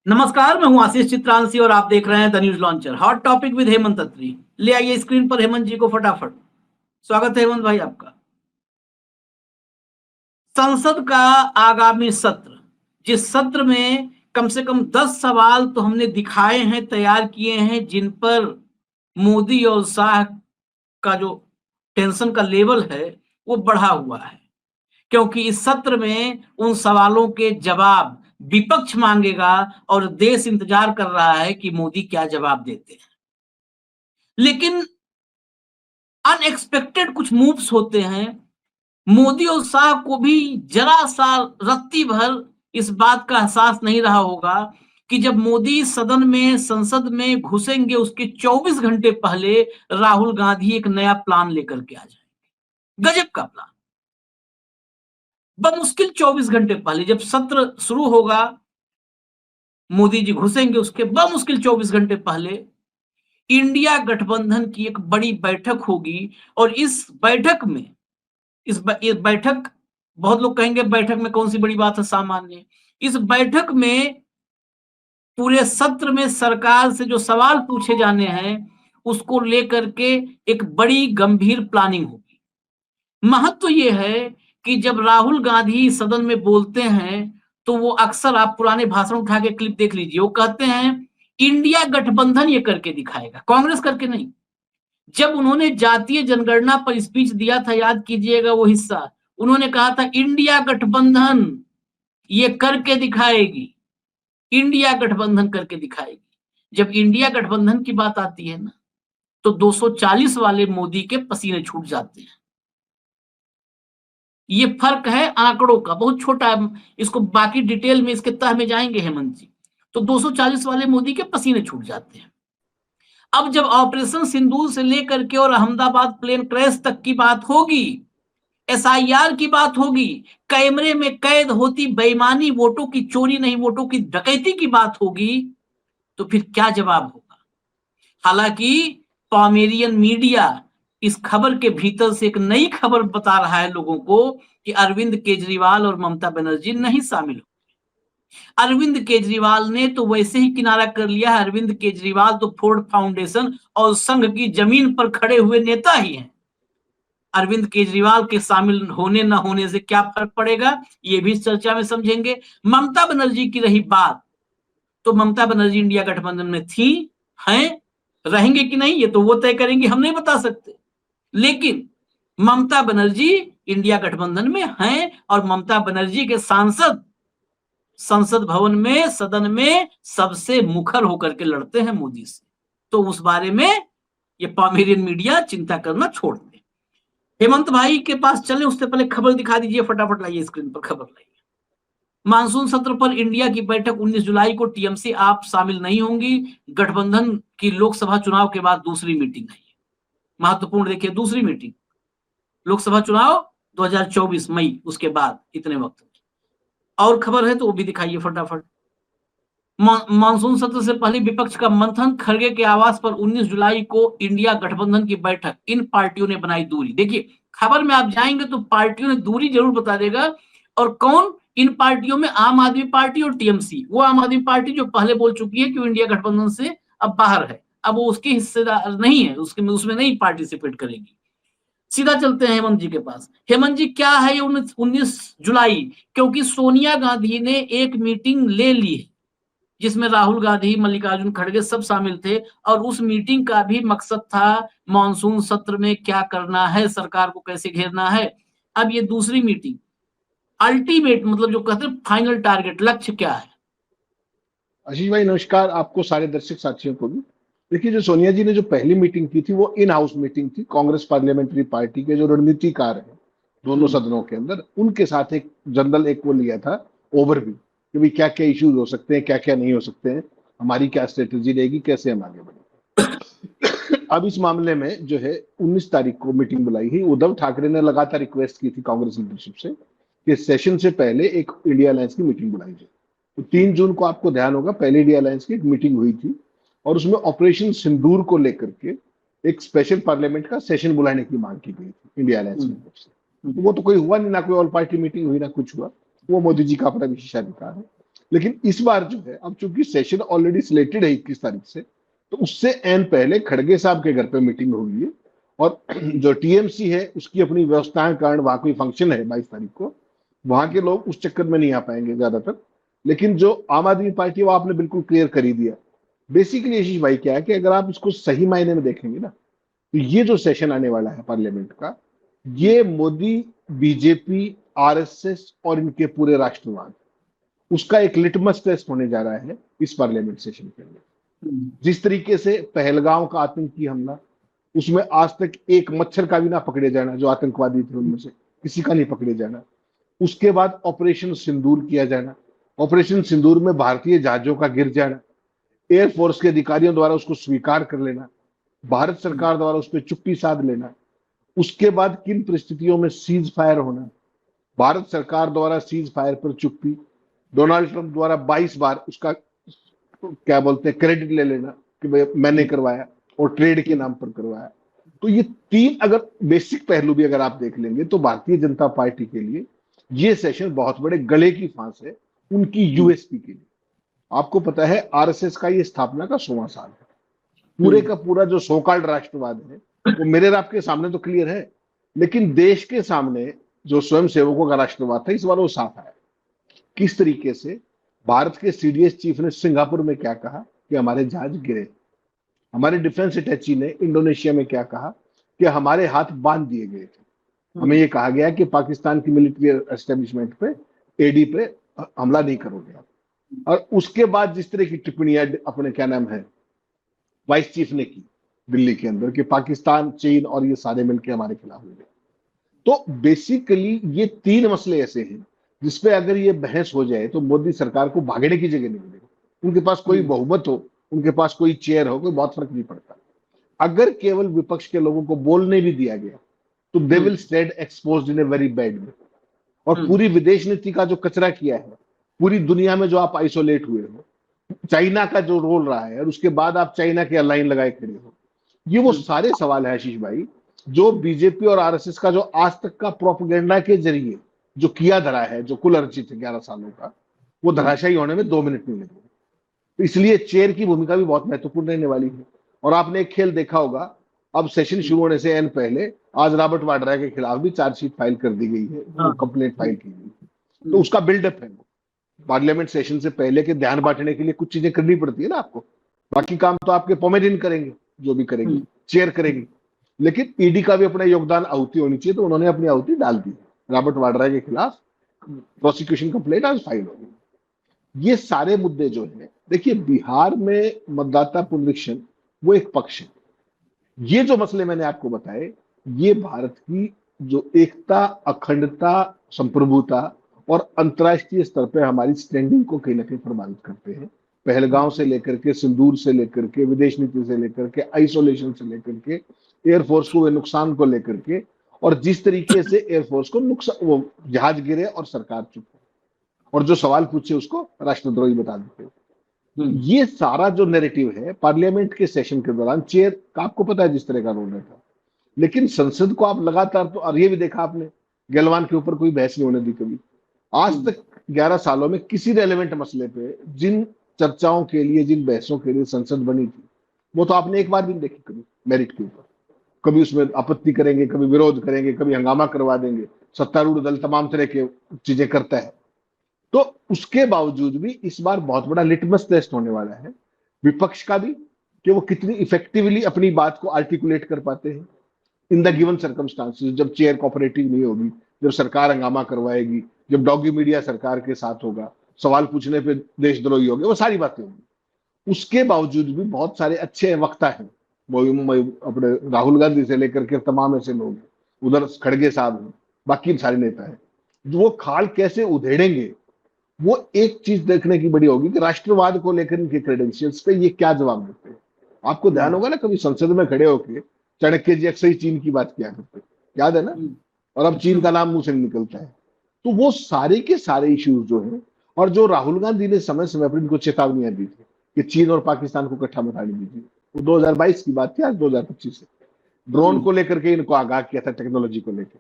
नमस्कार, मैं हूं आशीष चित्रांशी और आप देख रहे हैं the news launcher. Hot topic with Hemant Atri. ले आइए स्क्रीन पर हेमंत जी को फटाफट। स्वागत है हेमंत भाई आपका। संसद का आगामी सत्र, जिस सत्र में कम से कम 10 सवाल तो हमने दिखाए हैं, तैयार किए हैं, जिन पर मोदी और शाह का जो टेंशन का लेवल है वो बढ़ा हुआ है, क्योंकि इस सत्र में उन सवालों के जवाब विपक्ष मांगेगा और देश इंतजार कर रहा है कि मोदी क्या जवाब देते हैं। लेकिन अनएक्सपेक्टेड कुछ मूव्स होते हैं। मोदी और शाह को भी जरा सा रत्ती भर इस बात का एहसास नहीं रहा होगा कि जब मोदी सदन में संसद में घुसेंगे उसके 24 घंटे पहले राहुल गांधी एक नया प्लान लेकर के आ जाएंगे। गजब का प्लान। बमुश्किल 24 घंटे पहले जब सत्र शुरू होगा, मोदी जी घुसेंगे उसके बमुश्किल 24 घंटे पहले इंडिया गठबंधन की एक बड़ी बैठक होगी। और इस बैठक में ये बैठक, बहुत लोग कहेंगे बैठक में कौन सी बड़ी बात है, सामान्य। इस बैठक में पूरे सत्र में सरकार से जो सवाल पूछे जाने हैं उसको लेकर के एक बड़ी गंभीर प्लानिंग होगी। महत्व ये है कि जब राहुल गांधी सदन में बोलते हैं तो वो अक्सर, आप पुराने भाषण उठा के क्लिप देख लीजिए, वो कहते हैं इंडिया गठबंधन ये करके दिखाएगा, कांग्रेस करके नहीं। जब उन्होंने जातीय जनगणना पर स्पीच दिया था, याद कीजिएगा वो हिस्सा, उन्होंने कहा था इंडिया गठबंधन ये करके दिखाएगी, इंडिया गठबंधन करके दिखाएगी। जब इंडिया गठबंधन की बात आती है ना, तो 240 वाले मोदी के पसीने छूट जाते हैं। ये फर्क है आंकड़ों का, बहुत छोटा है, इसको बाकी डिटेल में इसके तह में जाएंगे हेमंत जी। तो 240 वाले मोदी के पसीने छूट जाते हैं। अब जब ऑपरेशन सिंदूर से लेकर के और अहमदाबाद प्लेन क्रैश तक की बात होगी, एसआईआर की बात होगी, कैमरे में कैद होती बेईमानी, वोटों की चोरी नहीं वोटों की डकैती की बात होगी, तो फिर क्या जवाब होगा। हालांकि पॉमेरियन मीडिया इस खबर के भीतर से एक नई खबर बता रहा है लोगों को कि अरविंद केजरीवाल और ममता बनर्जी नहीं शामिल हो। अरविंद केजरीवाल ने तो वैसे ही किनारा कर लिया है। अरविंद केजरीवाल तो फोर्ड फाउंडेशन और संघ की जमीन पर खड़े हुए नेता ही हैं। अरविंद केजरीवाल के शामिल होने न होने से क्या फर्क पड़ेगा, ये भी चर्चा में समझेंगे। ममता बनर्जी की रही बात, तो ममता बनर्जी इंडिया गठबंधन में थी, हैं, रहेंगे कि नहीं ये तो वो तय करेंगे, हम नहीं बता सकते। लेकिन ममता बनर्जी इंडिया गठबंधन में हैं और ममता बनर्जी के सांसद संसद भवन में, सदन में सबसे मुखर होकर के लड़ते हैं मोदी से। तो उस बारे में ये पॉमेरियन मीडिया चिंता करना छोड़ दे। हेमंत भाई के पास चले उससे पहले खबर दिखा दीजिए, फटाफट लाइए स्क्रीन पर खबर लाइए। मानसून सत्र पर इंडिया की बैठक 19 जुलाई को, टीएमसी आप शामिल नहीं होंगी। गठबंधन की लोकसभा चुनाव के बाद दूसरी मीटिंग है। महत्वपूर्ण देखिए, दूसरी मीटिंग, लोकसभा चुनाव 2024 मई, उसके बाद इतने वक्त। और खबर है तो वो भी दिखाइए फटाफट। मानसून सत्र से पहले विपक्ष का मंथन, खड़गे के आवास पर 19 जुलाई को इंडिया गठबंधन की बैठक, इन पार्टियों ने बनाई दूरी। देखिए खबर में आप जाएंगे तो पार्टियों ने दूरी जरूर बता देगा। और कौन इन पार्टियों में, आम आदमी पार्टी और टीएमसी, वो आम आदमी पार्टी जो पहले बोल चुकी है कि वो इंडिया गठबंधन से अब बाहर है, अब वो उसके हिस्सेदार नहीं है, उसमें नहीं पार्टिसिपेट करेगी। सीधा चलते हैं हेमंत जी के पास। हेमंत जी, क्या है ये 19 जुलाई? क्योंकि सोनिया गांधी ने एक मीटिंग ले ली है जिसमें राहुल गांधी, मल्लिकार्जुन खड़गे सब शामिल थे, और उस मीटिंग का भी मकसद था मानसून सत्र में क्या करना है, सरकार को कैसे घेरना है। अब ये दूसरी मीटिंग, अल्टीमेट मतलब जो कहते हैं फाइनल टारगेट, लक्ष्य क्या है? आशीष भाई नमस्कार, आपको सारे दर्शक साथियों को भी। देखिए, जो सोनिया जी ने जो पहली मीटिंग की थी वो इन हाउस मीटिंग थी। कांग्रेस पार्लियामेंट्री पार्टी के जो रणनीतिकार हैं दोनों सदनों के अंदर, उनके साथ एक जनरल एक वो लिया था ओवरव्यू कि भाई क्या क्या इश्यूज हो सकते हैं, क्या क्या नहीं हो सकते हैं, हमारी क्या स्ट्रेटेजी रहेगी, कैसे हम आगे बढ़ेंगे। अब इस मामले में जो है 19 तारीख को मीटिंग बुलाई है। उद्धव ठाकरे ने लगातार रिक्वेस्ट की थी कांग्रेस लीडरशिप से कि सेशन से पहले एक इंडिया अलायंस की मीटिंग बुलाई जाए। तो 3 जून को आपको ध्यान होगा पहले इंडिया अलायंस की एक मीटिंग हुई थी और उसमें ऑपरेशन सिंदूर को लेकर के एक स्पेशल पार्लियामेंट का सेशन बुलाने की मांग की गई थी इंडिया अलायंस की तरफ से। तो वो तो कोई हुआ नहीं, ना कोई ऑल पार्टी मीटिंग हुई, ना कुछ हुआ। वो मोदी जी का अपना विशेषाधिकार है। लेकिन इस बार जो है, अब चूंकि सेशन ऑलरेडी सिलेक्टेड है 21 तारीख से, तो उससे एन पहले खड़गे साहब के घर पे मीटिंग हो रही है, और जो टीएमसी है उसकी अपनी व्यवस्थाएं के कारण वहां कोई फंक्शन है 22 तारीख को, वहां के लोग उस चक्कर में नहीं आ पाएंगे ज्यादातर। लेकिन जो आम आदमी पार्टी है वो आपने बिल्कुल क्लियर कर ही दिया। बेसिकली आशीष भाई क्या है कि अगर आप इसको सही मायने में देखेंगे ना, तो ये जो सेशन आने वाला है पार्लियामेंट का, ये मोदी, बीजेपी, आरएसएस और इनके पूरे राष्ट्रवाद, उसका एक लिटमस टेस्ट होने जा रहा है इस पार्लियामेंट सेशन के अंदर। जिस तरीके से पहलगांव का आतंकी हमला, उसमें आज तक एक मच्छर का भी ना पकड़े जाना, जो आतंकवादी थे उनमें से किसी का नहीं पकड़े जाना। उसके बाद ऑपरेशन सिंदूर किया जाना, ऑपरेशन सिंदूर में भारतीय जहाजों का गिर जाना, एयरफोर्स के अधिकारियों द्वारा उसको स्वीकार कर लेना, भारत सरकार द्वारा उस पर चुप्पी साध लेना, उसके बाद किन परिस्थितियों में सीज फायर होना, भारत सरकार द्वारा सीज फायर पर चुप्पी, डोनाल्ड ट्रंप द्वारा 22 बार उसका क्या बोलते हैं क्रेडिट ले लेना कि भाई मैंने करवाया और ट्रेड के नाम पर करवाया। तो ये तीन अगर बेसिक पहलू भी अगर आप देख लेंगे तो भारतीय जनता पार्टी के लिए ये सेशन बहुत बड़े गले की फांस है उनकी यूएसपी के लिए। आपको पता है आरएसएस का ये स्थापना का 100वां साल है। पूरे का पूरा जो सोकाल्ड राष्ट्रवाद है वो मेरे और आपके सामने तो क्लियर है, लेकिन देश के सामने जो स्वयं सेवकों का राष्ट्रवाद था इस बार वो साफ आया। किस तरीके से भारत के सीडीएस चीफ ने सिंगापुर में क्या कहा कि हमारे जहाज गिरे, हमारे डिफेंस अटैची ने इंडोनेशिया में क्या कहा कि हमारे हाथ बांध दिए गए थे, हमें ये कहा गया कि पाकिस्तान की मिलिट्री एस्टेब्लिशमेंट पे, एडी पे हमला नहीं करोगे। और उसके बाद जिस तरह की टिप्पणियां अपने क्या नाम है वाइस चीफ ने की दिल्ली के अंदर कि पाकिस्तान, चीन और ये सारे मिलकर हमारे खिलाफ हो गए। तो बेसिकली ये तीन मसले ऐसे हैं जिसपे अगर ये बहस हो जाए तो मोदी सरकार को भागने की जगह नहीं मिलेगी। उनके पास कोई बहुमत हो, उनके पास कोई चेयर हो, कोई बहुत फर्क नहीं पड़ता। अगर केवल विपक्ष के लोगों को बोलने भी दिया गया तो they will stand exposed in a very bad way. और पूरी विदेश नीति का जो कचरा किया है, पूरी दुनिया में जो आप आइसोलेट हुए हो, चाइना का जो रोल रहा है और उसके बाद आप चाइना के लाइन लगाए खड़े हो, ये वो सारे सवाल है आशीष भाई जो बीजेपी और आरएसएस का जो आज तक का प्रोपेगेंडा के जरिए जो किया धरा है, जो कुल अर्जित है 11 सालों का, वो धराशायी होने में 2 मिनट नहीं लगे। तो इसलिए चेयर की भूमिका भी बहुत महत्वपूर्ण रहने वाली है। और आपने एक खेल देखा होगा, अब सेशन शुरू होने से एन पहले आज रॉबर्ट वाड्रा के खिलाफ भी चार्जशीट फाइल कर दी गई है, कंप्लेंट फाइल की गई। तो उसका बिल्डअप है। पार्लियामेंट सेशन से पहले के ध्यान बांटने के लिए कुछ चीजें करनी पड़ती है ना आपको, बाकी काम तो आपके पोमेडिन करेंगे, जो भी करेंगे, चेयर करेंगे। लेकिन ईडी का भी अपना योगदान, आहुति होनी चाहिए, तो उन्होंने अपनी आहुति डाल दी। रॉबर्ट वाड्रा के खिलाफ प्रोसिक्यूशन कंप्लेंट आज फाइल होगी। ये सारे मुद्दे जो है, देखिए बिहार में मतदाता पुनरीक्षण वो एक पक्ष है। ये जो मसले मैंने आपको बताए, ये भारत की जो एकता, अखंडता, संप्रभुता और अंतर्राष्ट्रीय स्तर पे हमारी स्टैंडिंग को कहीं ना कहीं प्रभावित करते हैं। पहलगांव से लेकर के, सिंदूर से लेकर के, विदेश नीति से लेकर के, आइसोलेशन से लेकर के, एयरफोर्स को नुकसान को लेकर के, और जिस तरीके से एयरफोर्स को नुकसान, वो जहाज गिरे और सरकार चुप है, और जो सवाल पूछे उसको राष्ट्रद्रोही बता देते। ये सारा जो नैरेटिव है पार्लियामेंट के सेशन के दौरान, चेयर का आपको पता है जिस तरह का रोल रहता, लेकिन संसद को आप लगातार, तो और ये भी देखा आपने, गलवान के ऊपर कोई बहस नहीं होने दी कभी आज तक। 11 सालों में किसी रेलेवेंट मसले पे जिन चर्चाओं के लिए, जिन बहसों के लिए संसद बनी थी, वो तो आपने एक बार भी नहीं देखी कभी मेरिट के ऊपर। कभी उसमें आपत्ति करेंगे, कभी विरोध करेंगे, कभी हंगामा करवा देंगे, सत्तारूढ़ दल तमाम तरह के चीजें करता है। तो उसके बावजूद भी इस बार बहुत बड़ा लिटमस टेस्ट होने वाला है विपक्ष का भी, कि वो कितनी इफेक्टिवली अपनी बात को आर्टिकुलेट कर पाते हैं इन द गिवन सर्कमस्टांसेस। जब चेयर कोऑपरेटिव नहीं होगी, जब सरकार हंगामा करवाएगी, जब डॉगी मीडिया सरकार के साथ होगा, सवाल पूछने पे देशद्रोही होंगे, वो सारी बातें होंगी। उसके बावजूद भी बहुत सारे अच्छे वक्ता हैं, अपने राहुल गांधी से लेकर के तमाम ऐसे लोग, उधर खड़गे साहब हैं, बाकी सारे नेता हैं, जो वो खाल कैसे उधेड़ेंगे, वो एक चीज देखने की बड़ी होगी कि राष्ट्रवाद को लेकर इनके क्रेडेंशियल्स पे ये क्या जवाब देते हैं। आपको ध्यान होगा ना, कभी संसद में खड़े होकर चाणक्य जी अक्सर ही चीन की बात किया करते, याद है ना, और अब चीन का नाम मुंह से निकलता है। तो वो सारे के सारे इश्यूज जो हैं, और जो राहुल गांधी ने समय समय पर इनको चेतावनियां दी थी कि चीन और पाकिस्तान को इकट्ठा मत आने दीजिए, वो 2022 की बात थी, आज 2025 से ड्रोन को लेकर के इनको आगाह किया था, टेक्नोलॉजी को लेकर।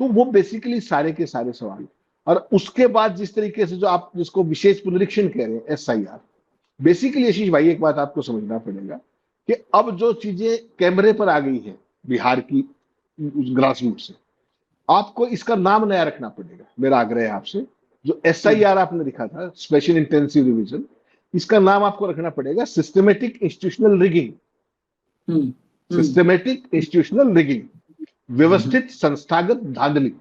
तो वो बेसिकली सारे के सारे सवाल, और उसके बाद जिस तरीके से जो आप जिसको विशेष पुनरीक्षण कह रहे हैं, SIR, बेसिकली आशीष भाई एक बात आपको समझना पड़ेगा कि अब जो चीजें कैमरे पर आ गई हैं बिहार की ग्रास रूट से, आपको इसका नाम नया रखना पड़ेगा। मेरा आग्रह है आपसे, जो SIR आपने लिखा था, स्पेशल इंटेंसिव रिवीजन, इसका नाम आपको रखना पड़ेगा systematic institutional rigging. Systematic institutional rigging, व्यवस्थित संस्थागत धांधली,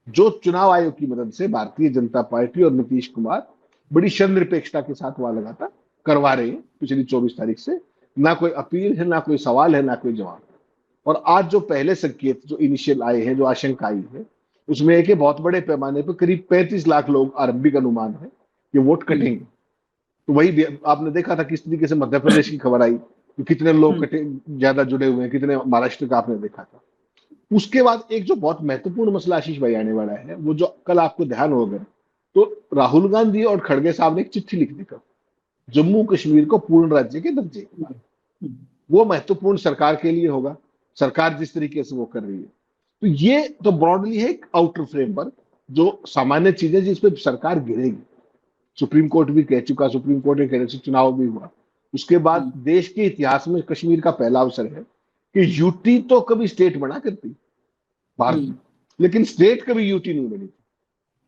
जो चुनाव आयोग की मदद से भारतीय जनता पार्टी और नीतीश कुमार बड़ी शर्मनिरपेक्षता के साथ वहां लगातार करवा रहे हैं पिछली 24 तारीख से। ना कोई अपील है, ना कोई सवाल है, ना कोई जवाब। और आज जो पहले संकेत जो इनिशियल आए हैं, जो आशंका आई है, उसमें एक बहुत बड़े पैमाने पर करीब 35 लाख लोग, आरंभिक अनुमान है, ये वोट कटेंगे। तो वही आपने देखा था किस तरीके से मध्य प्रदेश की खबर आई, तो कितने लोग कटे ज्यादा जुड़े हुए हैं, कितने महाराष्ट्र का आपने देखा था। उसके बाद एक जो बहुत महत्वपूर्ण मसला आशीष भाई आने वाला है, वो जो कल आपको ध्यान होगा, तो राहुल गांधी और खड़गे साहब ने एक चिट्ठी लिख दी जम्मू कश्मीर को पूर्ण राज्य के दर्जे। वो महत्वपूर्ण सरकार के लिए होगा, सरकार जिस तरीके से वो कर रही है। तो ये तो ब्रॉडली है एक आउटर फ्रेमवर्क, जो सामान्य चीजें जिसपे सरकार गिरेगी। सुप्रीम कोर्ट भी कह चुका, सुप्रीम कोर्ट ने कहने से चुनाव भी हुआ। उसके बाद देश के इतिहास में कश्मीर का पहला अवसर है कि यूटी तो कभी स्टेट बना करती भारत, लेकिन स्टेट कभी यूटी नहीं बनी।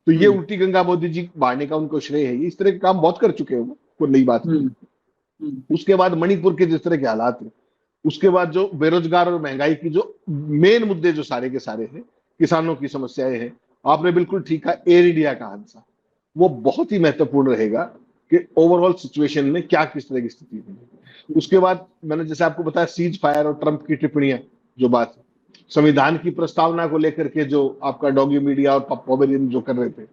तो ये उल्टी गंगा मोदी जी बांटने का उनको श्रेय है। इस तरह के काम बहुत कर चुके हैं वो, कोई नई बात नहीं। उसके बाद मणिपुर के जिस तरह के हालात हैं, उसके बाद जो बेरोजगार और महंगाई की जो मेन मुद्दे जो सारे के सारे हैं, किसानों की समस्याएं हैं, आपने बिल्कुल ठीक कहा, एयर इंडिया का हादसा वो बहुत ही महत्वपूर्ण रहेगा कि ओवरऑल सिचुएशन में क्या किस तरह की स्थिति है। उसके बाद मैंने जैसे आपको बताया सीज फायर और ट्रंप की टिप्पणियां, जो बात संविधान की प्रस्तावना को लेकर के जो आपका डॉगी मीडिया और पॉवेलियन जो कर रहे थे,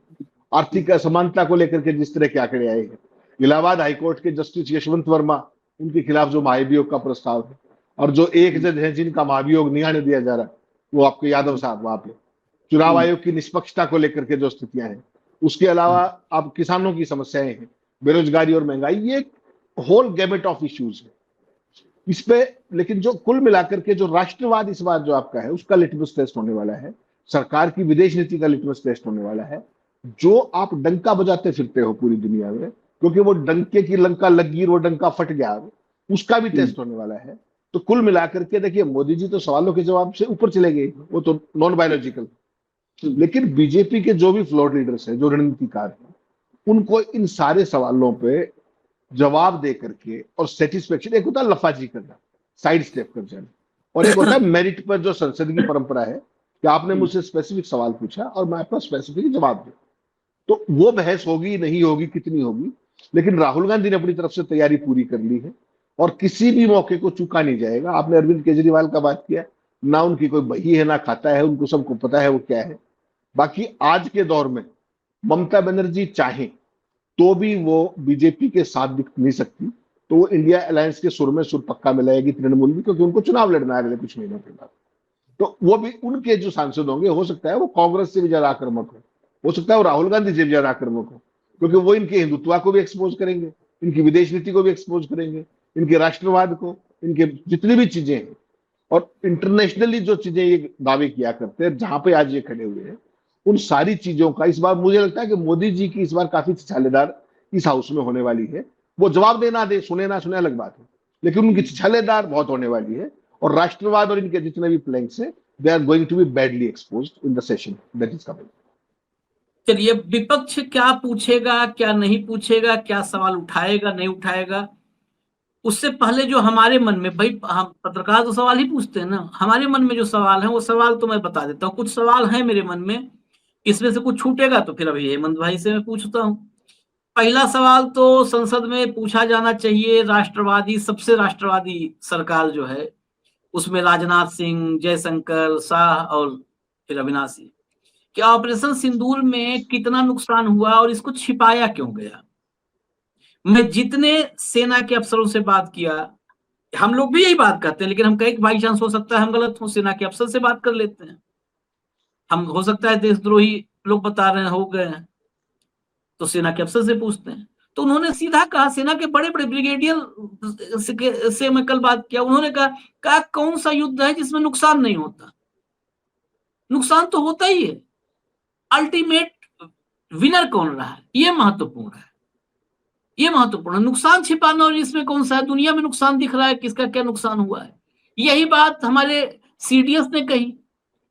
आर्थिक असमानता को लेकर के जिस तरह के आंकड़े आए हैं, इलाहाबाद हाईकोर्ट के जस्टिस यशवंत वर्मा, उनके खिलाफ जो महाभियोग का प्रस्ताव है, और जो एक जज है जिनका महाभियोग न्याय दिया जा रहा है, वो आपके यादव साहब वहां पे, चुनाव आयोग की निष्पक्षता को लेकर के जो स्थितियां हैं, उसके अलावा आप किसानों की समस्याएं हैं, बेरोजगारी और महंगाई, ये एक होल गैमेट ऑफ इश्यूज है इस पे। लेकिन जो कुल मिलाकर के जो राष्ट्रवाद इस बार जो आपका है, उसका लिटमस टेस्ट होने वाला है, सरकार की विदेश नीति का लिटमस टेस्ट होने वाला है। जो आप डंका बजाते फिरते हो पूरी दुनिया में, क्योंकि वो डंके की लंका लगी, वो डंका फट गया, उसका भी टेस्ट होने वाला है। तो कुल मिलाकर के देखिए, मोदी जी तो सवालों के जवाब से ऊपर चले गए, वो तो नॉन बायोलॉजिकल। लेकिन बीजेपी के जो भी फ्लोर लीडर्स हैं, जो रणनीतिकार हैं, उनको इन सारे सवालों पे जवाब दे करके और सेटिस्फेक्शन, एक होता है लफाजी करना, साइड स्टेप कर जाना, और एक होता है मेरिट पर जो संसद की परंपरा है कि आपने मुझसे स्पेसिफिक सवाल पूछा और मैं आपका स्पेसिफिक जवाब दूं। तो वो बहस होगी नहीं होगी, कितनी होगी, लेकिन राहुल गांधी ने अपनी तरफ से तैयारी पूरी कर ली है और किसी भी मौके को चूका नहीं जाएगा। आपने अरविंद केजरीवाल का बात किया, ना उनकी कोई बही है ना खाता है, उनको सबको पता है वो क्या है। बाकी आज के दौर में ममता बनर्जी चाहे तो भी वो बीजेपी के साथ दिख नहीं सकती, तो वो इंडिया अलायंस के सुर में सुर पक्का मिलाएगी तृणमूल भी, क्योंकि उनको चुनाव लड़ना है अगले कुछ महीनों के बाद। तो वो भी, उनके जो सांसद होंगे, हो सकता है वो कांग्रेस से भी ज्यादा आक्रामक हो सकता है वो राहुल गांधी से भी ज्यादा आक्रामक हो, क्योंकि वो इनके हिंदुत्व को भी एक्सपोज करेंगे, इनकी विदेश नीति को भी एक्सपोज करेंगे, इनके राष्ट्रवाद को, इनके जितनी भी चीजें हैं, और इंटरनेशनली जो चीजें ये दावे किया करते हैं, जहां पे आज ये खड़े हुए हैं, उन सारी चीजों का इस बार मुझे लगता है कि मोदी जी की इस बार काफी छिछालेदार इस हाउस में होने वाली है। वो जवाब देना दे, सुने ना सुने अलग बात है, लेकिन उनकी छिछालेदार बहुत होने वाली है। और राष्ट्रवाद और इनके जितने भी प्लैंक्स हैं, they are going to be badly exposed in the session that is coming. चलिए, विपक्ष क्या पूछेगा, क्या नहीं पूछेगा, क्या सवाल उठाएगा नहीं उठाएगा, उससे पहले जो हमारे मन में, भाई हम पत्रकार तो सवाल ही पूछते हैं ना, हमारे मन में जो सवाल है वो सवाल तो मैं बता देता हूँ। कुछ सवाल है मेरे मन में, इसमें से कुछ छूटेगा तो फिर अभी हेमंत भाई से मैं पूछता हूँ। पहला सवाल तो संसद में पूछा जाना चाहिए, राष्ट्रवादी, सबसे राष्ट्रवादी सरकार जो है, उसमें राजनाथ सिंह, जयशंकर, शाह और फिर अविनाशी, कि ऑपरेशन सिंदूर में कितना नुकसान हुआ और इसको छिपाया क्यों गया। मैं जितने सेना के अफसरों से बात किया, हम लोग भी यही बात करते हैं, लेकिन हम कहीं बाई चांस हो सकता है हम गलत हो, सेना के अफसर से बात कर लेते हैं, हम हो सकता है देशद्रोही लोग बता रहे हैं हो गए हैं, तो सेना के अफसर से पूछते हैं। तो उन्होंने सीधा कहा, सेना के बड़े बड़े ब्रिगेडियर से मैं कल बात किया, उन्होंने कहा कौन सा युद्ध है जिसमें नुकसान नहीं होता, नुकसान तो होता ही है। अल्टीमेट विनर कौन रहा है, ये महत्वपूर्ण है, ये महत्वपूर्ण है। नुकसान छिपाना और इसमें कौन सा है, दुनिया में नुकसान दिख रहा है, किसका क्या नुकसान हुआ है। यही बात हमारे सीडीएस ने कही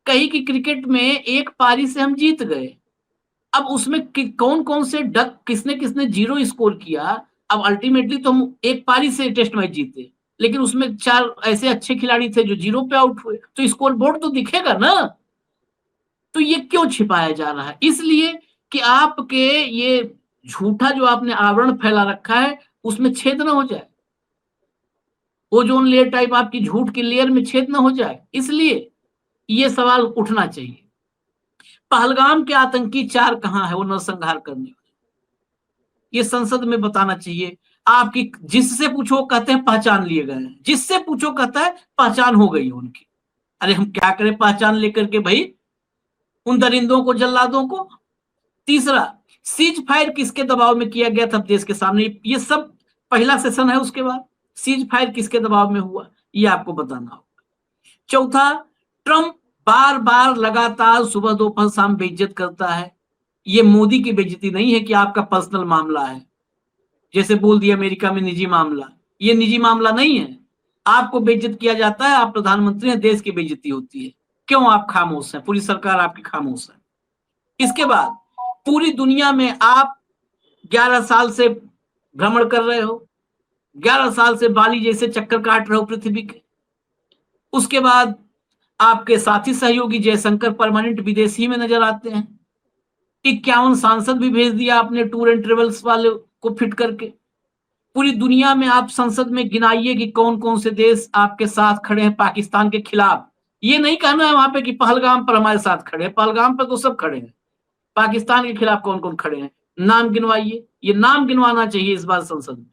कही कि क्रिकेट में एक पारी से हम जीत गए, अब उसमें कौन कौन से डक, किसने किसने जीरो स्कोर किया। अब अल्टीमेटली तो हम एक पारी से टेस्ट मैच जीते, लेकिन उसमें 4 ऐसे अच्छे खिलाड़ी थे जो जीरो पे आउट हुए, तो स्कोर बोर्ड तो दिखेगा ना। तो ये क्यों छिपाया जा रहा है, इसलिए कि आपके ये झूठा जो आपने आवरण फैला रखा है उसमें छेद ना हो जाए, ओजोन लेयर टाइप आपकी झूठ की लेयर में छेद ना हो जाए, इसलिए ये सवाल उठना चाहिए। पहलगाम के आतंकी 4 कहां है वो नरसंहार करने वाले, ये संसद में बताना चाहिए। आपकी जिससे पूछो कहते हैं पहचान लिए गए हैं, जिससे पूछो कहता है पहचान हो गई है उनकी। अरे हम क्या करें पहचान लेकर के भाई, उन दरिंदों को, जल्लादों को। तीसरा, सीज फायर किसके दबाव में किया गया था देश के सामने, ये सब पहला सेशन है। उसके बाद सीज फायर किसके दबाव में हुआ, ये आपको बताना होगा। चौथा, ट्रंप बार बार लगातार सुबह दोपहर शाम बेइज्जत करता है। ये मोदी की बेइज्जती नहीं है कि आपका पर्सनल मामला है, जैसे बोल दिया अमेरिका में निजी मामला, ये निजी मामला नहीं है। आपको बेइज्जत किया जाता है, आप प्रधानमंत्री हैं, देश की बेइज्जती होती है। क्यों आप खामोश हैं, पूरी सरकार आपकी खामोश है। इसके बाद पूरी दुनिया में आप 11 साल से भ्रमण कर रहे हो, 11 साल से बाली जैसे चक्कर काट रहे हो पृथ्वी के। उसके बाद आपके साथी सहयोगी जयशंकर परमानेंट विदेशी में नजर आते हैं। 51 सांसद भी भेज दिया आपने टूर एंड ट्रेवल्स वाले को फिट करके। पूरी दुनिया में आप संसद में गिनाइए कि कौन कौन से देश आपके साथ खड़े हैं पाकिस्तान के खिलाफ। ये नहीं कहना है वहां पे कि पहलगाम पर हमारे साथ खड़े हैं, पहलगाम पर तो सब खड़े हैं, पाकिस्तान के खिलाफ कौन कौन खड़े हैं नाम गिनवाइए, ये नाम गिनवाना चाहिए इस बार संसद में।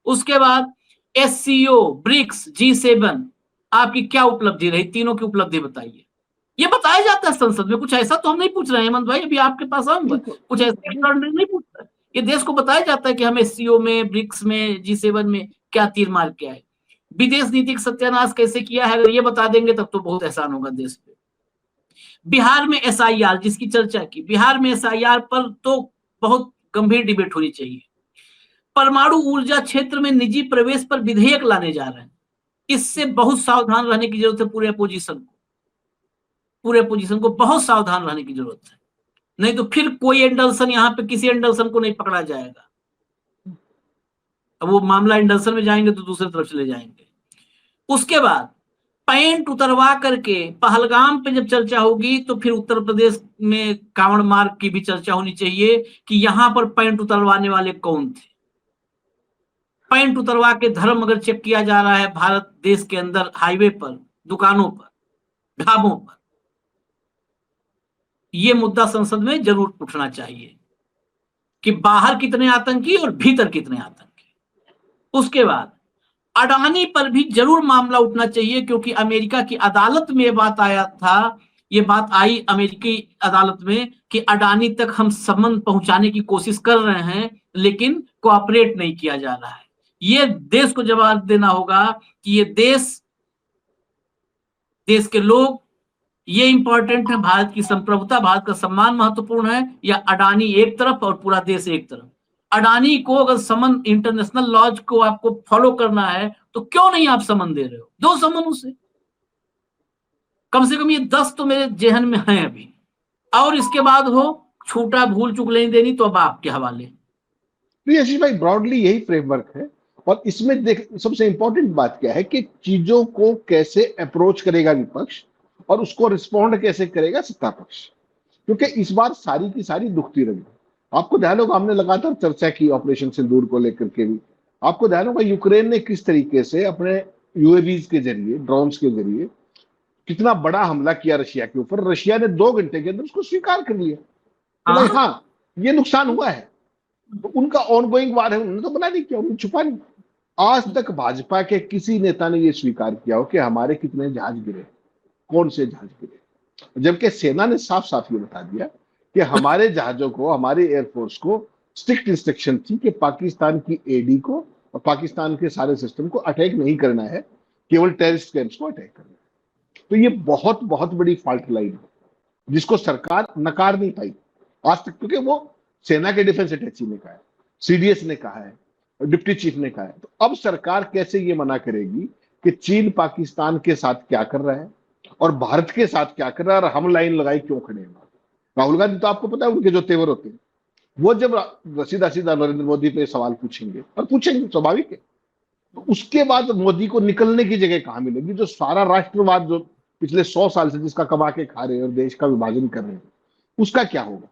उसके बाद एससीओ, ब्रिक्स, G7 आपकी क्या उपलब्धि रही, तीनों की उपलब्धि बताइए। ये बताया जाता है संसद में, कुछ ऐसा तो हम नहीं पूछ रहे हैं हेमंत भाई, अभी आपके पास आऊंगा, कुछ ऐसा नहीं पूछ रहे। ये देश को बताया जाता है कि हम एससीओ में, ब्रिक्स में, G7 में क्या तीर मार के आए। विदेश नीतिक सत्यानाश कैसे किया है, अगर ये बता देंगे तब तो बहुत एहसान होगा देश पे। बिहार में एसआईआर जिसकी चर्चा की, बिहार में एसआईआर पर तो बहुत गंभीर डिबेट होनी चाहिए। परमाणु ऊर्जा क्षेत्र में निजी प्रवेश पर विधेयक लाने जा रहे हैं, इससे बहुत सावधान रहने की जरूरत है। पूरे अपोजिशन को बहुत सावधान रहने की जरूरत है, नहीं तो फिर कोई एंडरसन, यहाँ पे किसी एंडरसन को नहीं पकड़ा जाएगा। अब वो मामला एंडरसन में जाएंगे तो दूसरी तरफ चले जाएंगे। उसके बाद पैंट उतरवा करके पहलगाम पे जब चर्चा होगी तो फिर उत्तर प्रदेश में कांवड़ मार्ग की भी चर्चा होनी चाहिए कि यहां पर पैंट उतरवाने वाले कौन थे। पैंट उतरवा के धर्म अगर चेक किया जा रहा है भारत देश के अंदर, हाईवे पर, दुकानों पर, ढाबों पर, यह मुद्दा संसद में जरूर उठना चाहिए कि बाहर कितने आतंकी और भीतर कितने आतंकी। उसके बाद अडानी पर भी जरूर मामला उठना चाहिए, क्योंकि अमेरिका की अदालत में ये बात आई अमेरिकी अदालत में कि अडानी तक हम सम्मन पहुंचाने की कोशिश कर रहे हैं, लेकिन कोऑपरेट नहीं किया जा रहा है। ये देश को जवाब देना होगा कि ये देश के लोग, ये इंपॉर्टेंट है, भारत की संप्रभुता, भारत का सम्मान महत्वपूर्ण है, या अडानी एक तरफ और पूरा देश एक तरफ। अडानी को अगर समन, इंटरनेशनल लॉज को आपको फॉलो करना है तो क्यों नहीं आप समन दे रहे हो, दो समन उसे। कम से कम ये 10 तो मेरे जेहन में हैं अभी, और इसके बाद हो छूटा भूल चूक नहीं देनी तो अब आपके हवाले। आशीष भाई, ब्रॉडली यही फ्रेमवर्क है। और इसमें देख, सबसे इंपॉर्टेंट बात क्या है कि चीजों को कैसे अप्रोच करेगा विपक्ष और उसको रिस्पॉन्ड कैसे करेगा सत्ता पक्ष, क्योंकि इस बार सारी की सारी दुखती रही। आपको ध्यान होगा हमने लगातार चर्चा की ऑपरेशन सिंदूर को लेकर के भी। आपको ध्यान होगा यूक्रेन ने किस तरीके से अपने यूएवीज के जरिए, ड्रोन्स के जरिए कितना बड़ा हमला किया रशिया के ऊपर। रशिया ने 2 घंटे के अंदर उसको स्वीकार कर लिया तो भाई हाँ, ये नुकसान हुआ है। तो उनका ऑनगोइंग वार है, उन्होंने तो बना नहीं किया, उन्होंने छुपा नहीं। आज तक भाजपा के किसी नेता ने यह स्वीकार किया हो कि हमारे कितने जहाज गिरे, कौन से जहाज गिरे, जबकि सेना ने साफ साफ ये बता दिया कि हमारे जहाजों को, हमारे एयरफोर्स को स्ट्रिक्ट इंस्ट्रक्शन थी कि पाकिस्तान की एडी को और पाकिस्तान के सारे सिस्टम को अटैक नहीं करना है, केवल टेररिस्ट कैंप्स को अटैक करना है। तो ये बहुत बहुत बड़ी फॉल्ट लाइन है जिसको सरकार नकार नहीं पाई आज तक, क्योंकि वो सेना के डिफेंस अटैची ने कहा है, सीडीएस ने कहा है, और डिप्टी चीफ ने कहा है। तो अब सरकार कैसे ये मना करेगी कि चीन पाकिस्तान के साथ क्या कर रहा है और भारत के साथ क्या कर रहा है, और हम लाइन लगाई क्यों खड़े हैं? राहुल गांधी तो आपको पता है उनके जो तेवर होते हैं, वो जब सीधा सीधा नरेंद्र मोदी पे सवाल पूछेंगे, और पूछेंगे, स्वाभाविक है, तो उसके बाद मोदी को निकलने की जगह कहां मिलेगी? जो सारा राष्ट्रवाद जो पिछले 100 साल से जिसका कमा के खा रहे हैं और देश का विभाजन कर रहे हैं, उसका क्या होगा?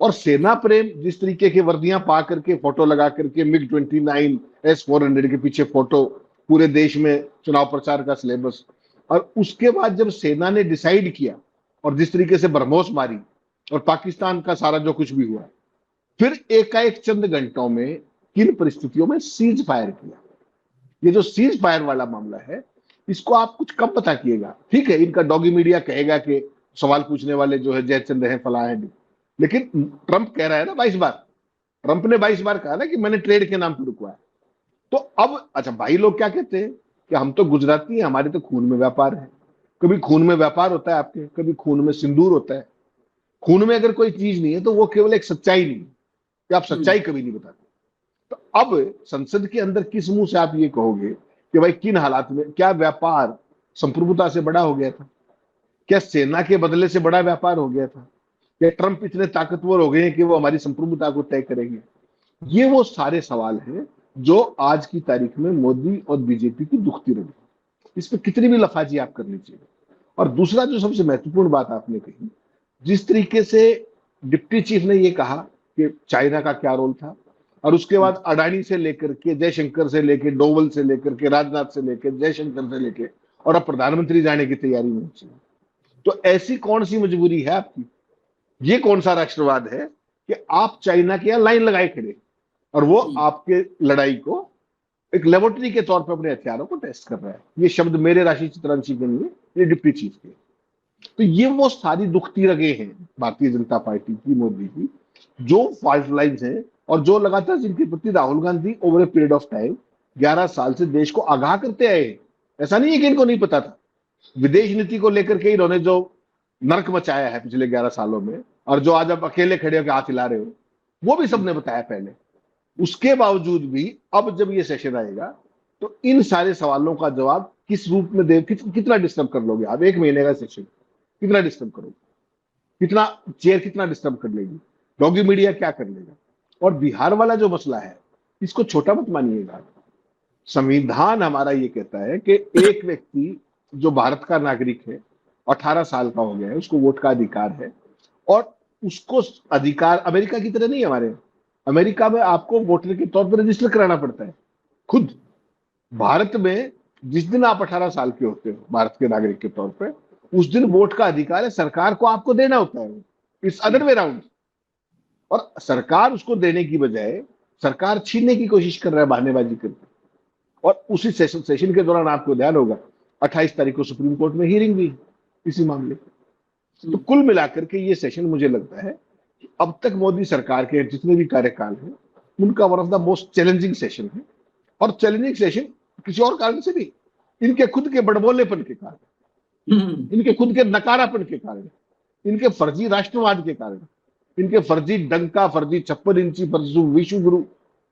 और सेना प्रेम जिस तरीके की वर्दियां पा करके, फोटो लगा करके, मिग 29 S-400 के पीछे फोटो, पूरे देश में चुनाव प्रचार का सिलेबस, और उसके बाद जब सेना ने डिसाइड किया और जिस तरीके से बरमोस मारी और पाकिस्तान का सारा जो कुछ भी हुआ, फिर एकाएक चंद घंटों में किन परिस्थितियों में सीज फायर किया। ये जो सीज फायर वाला मामला है, इसको आप कुछ कम पता किएगा। ठीक है, इनका डॉगी मीडिया कहेगा कि सवाल पूछने वाले जो है जयचंद है, फला है, लेकिन ट्रंप कह रहा है ना 22 बार, ट्रंप ने 22 बार कहा ना कि मैंने ट्रेड के नाम पर रुकवाया। तो अब अच्छा, भाई लोग क्या कहते हैं कि हम तो गुजराती हैं, हमारे तो खून में व्यापार है। कभी खून में व्यापार होता है आपके, कभी खून में सिंदूर होता है। खून में अगर कोई चीज नहीं है तो वो केवल एक सच्चाई नहीं है, कि आप सच्चाई कभी नहीं बताते। तो अब संसद के अंदर किस मुंह से आप ये कहोगे कि भाई किन हालात में क्या व्यापार संप्रभुता से बड़ा हो गया था? क्या सेना के बदले से बड़ा व्यापार हो गया था? क्या ट्रंप इतने ताकतवर हो गए हैं कि वो हमारी संप्रभुता को तय करेंगे? ये वो सारे सवाल हैं जो आज की तारीख में मोदी और बीजेपी की दुखती रही। इस पर कितनी भी लफाजी आप कर लीजिए। और दूसरा जो सबसे महत्वपूर्ण बात आपने कही, जिस तरीके से डिप्टी चीफ ने ये कहा कि चाइना का क्या रोल था, और उसके बाद अडानी से लेकर के, जयशंकर से लेकर, डोवल से लेकर के, राजनाथ से लेकर, जयशंकर से लेकर, और अब प्रधानमंत्री जाने की तैयारी में। तो ऐसी कौन सी मजबूरी है आपकी? ये कौन सा राष्ट्रवाद है कि आप चाइना के यहां लाइन लगाए खड़े, और वो आपके लड़ाई को एक लेबोरेटरी के तौर पर अपने हथियारों को टेस्ट कर रहा है? ये शब्द मेरे राशि चित्रांशी के नहीं, ये डिप्टी चीफ के। तो ये वो सारी दुखती रगे हैं भारतीय जनता पार्टी की, मोदी की, जो फॉल्ट लाइन्स हैं, और जो लगातार जिनके प्रति Rahul Gandhi over a period of time 11 साल से देश को आगाह करते आए हैं। ऐसा नहीं है कि इनको नहीं पता था। विदेश नीति को लेकर के इन्होंने जो नर्क मचाया है पिछले 11 सालों में, और जो आज आप अकेले खड़े होकर हाथ हिला रहे हो, वो भी सबने बताया पहले। उसके बावजूद भी अब जब ये सेशन आएगा तो इन सारे सवालों का जवाब किस रूप में दे, कितना डिस्टर्ब कर लोगे आप? 1 महीने का सेशन कितना डिस्टर्ब करोगे? कितना चेयर कितना डिस्टर्ब कर लेगी? डॉगी मीडिया क्या कर लेगा? और बिहार वाला जो मसला है, इसको छोटा मत मानिएगा। संविधान हमारा ये कहता है कि एक व्यक्ति जो भारत का नागरिक है, 18 साल का हो गया है, उसको वोट का अधिकार है, और उसको अधिकार अमेरिका की तरह नहीं। हमारे अमेरिका में आपको वोटर के तौर पर रजिस्टर कराना पड़ता है खुद। भारत में जिस दिन आप 18 साल के होते हो भारत के नागरिक के तौर पर, उस दिन वोट का अधिकार है सरकार को आपको देना होता है। It's other way round. और सरकार उसको देने की बजाय सरकार छीनने की कोशिश कर रहा है, बहानेबाजी करके। और उसी सेशन के दौरान आपको ध्यान होगा 28 तारीख को सुप्रीम कोर्ट में हियरिंग हुई इसी मामले पर। तो कुल मिलाकर के ये सेशन मुझे लगता है कि अब तक मोदी सरकार के जितने भी कार्यकाल हैं, उनका one of the most challenging session है। और चैलेंजिंग सेशन किसी और कारण से नहीं, इनके खुद के बड़बोलेपन के कारण, इनके खुद के नकारापन के कारण, इनके फर्जी राष्ट्रवाद के कारण, इनके फर्जी डंका, फर्जी 56 इंची, फर्जी विश्व गुरु,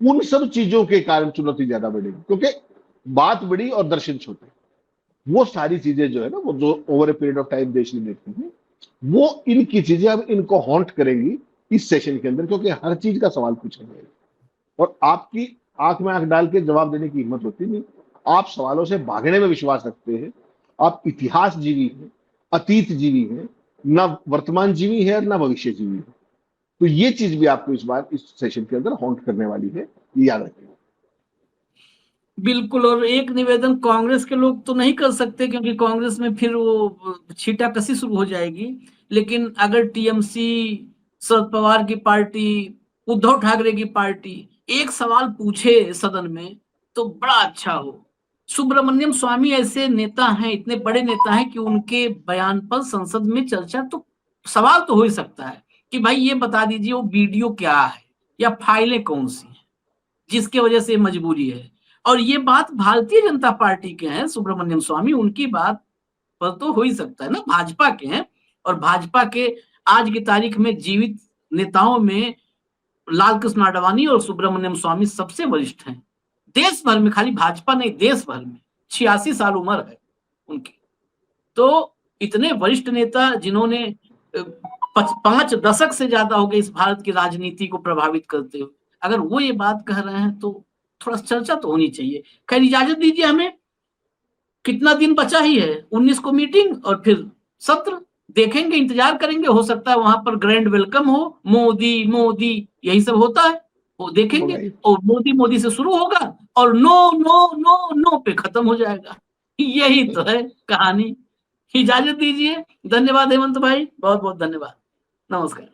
उन सब चीजों के कारण चुनौती ज्यादा बढ़ेगी। क्योंकि बात बड़ी और दर्शन छोटे, वो सारी चीजें जो है ना, वो जो over a period of time देश ने देखी है, वो इनकी चीजें अब इनको हॉन्ट करेंगी इस सेशन के अंदर, क्योंकि हर चीज का सवाल पूछा जाएगा और आपकी आंख में आंख डाल के जवाब देने की हिम्मत होती नहीं। आप सवालों से भागने में विश्वास रखते हैं। आप इतिहास जीवी हैं, अतीत जीवी हैं, ना वर्तमान जीवी है और ना भविष्य जीवी है। तो ये चीज भी आपको इस बार इस सेशन के अंदर हॉन्ट करने वाली है, ये याद रखें। बिल्कुल। और एक निवेदन कांग्रेस के लोग तो नहीं कर सकते, क्योंकि कांग्रेस में फिर वो छींटाकशी शुरू हो जाएगी। लेकिन अगर टीएमसी, शरद पवार की पार्टी, उद्धव ठाकरे की पार्टी एक सवाल पूछे सदन में तो बड़ा अच्छा हो। सुब्रमण्यम स्वामी ऐसे नेता हैं, इतने बड़े नेता हैं कि उनके बयान पर संसद में चर्चा, तो सवाल तो हो ही सकता है कि भाई ये बता दीजिए वो वीडियो क्या है या फाइलें कौन सी हैं जिसकी वजह से मजबूरी है। और ये बात भारतीय जनता पार्टी के हैं सुब्रमण्यम स्वामी, उनकी बात पर तो हो ही सकता है ना। भाजपा के हैं, और भाजपा के आज की तारीख में जीवित नेताओं में लाल कृष्ण आडवाणी और सुब्रमण्यम स्वामी सबसे वरिष्ठ हैं देश भर में, खाली भाजपा नहीं, देश भर में। 86 साल उम्र है उनकी। तो इतने वरिष्ठ नेता जिन्होंने 5 दशक से ज्यादा हो गए इस भारत की राजनीति को प्रभावित करते हुए, अगर वो ये बात कह रहे हैं तो थोड़ा चर्चा तो होनी चाहिए। खैर, इजाजत दीजिए, हमें कितना दिन बचा ही है, 19 को मीटिंग और फिर सत्र देखेंगे, इंतजार करेंगे। हो सकता है वहां पर ग्रैंड वेलकम हो, मोदी मोदी यही सब होता है, वो देखेंगे। और मोदी मोदी से शुरू होगा और नो नो नो नो पे खत्म हो जाएगा। यही तो है कहानी। इजाजत दीजिए। धन्यवाद हेमंत भाई, बहुत बहुत धन्यवाद। नमस्कार।